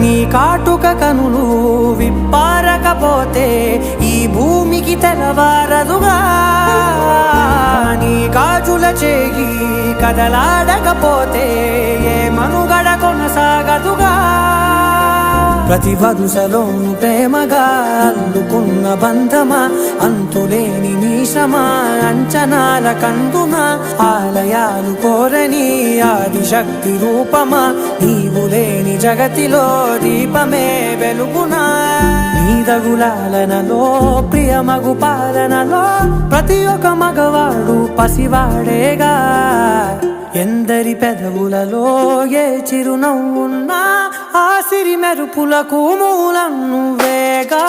నీ కాటుక కనులు విప్పారకపోతే ఈ భూమికి తెలవారదుగా నీ గాజుల చేయి కదలాడకపోతే ఏ మనుగడ కొనసాగదుగా ప్రతి వరుసలోను ప్రేమగా అల్లుకున్న బంధమా అంతులేని నీశమా అంచనాల కందున ఆలయాలు కోరని ఆదిశక్తి రూపమా నీవు లేని జగతిలో దీపమే వెలుగునా నీదగులాలనలో ప్రియమగు పాలనలో ప్రతి ఒక్క మగవాడు పసివాడేగా ఎందరి పెదవులలో ఏ చిరునవ్వున్నా ఆ సిరి మెరుపులకు మూలం నువ్వేగా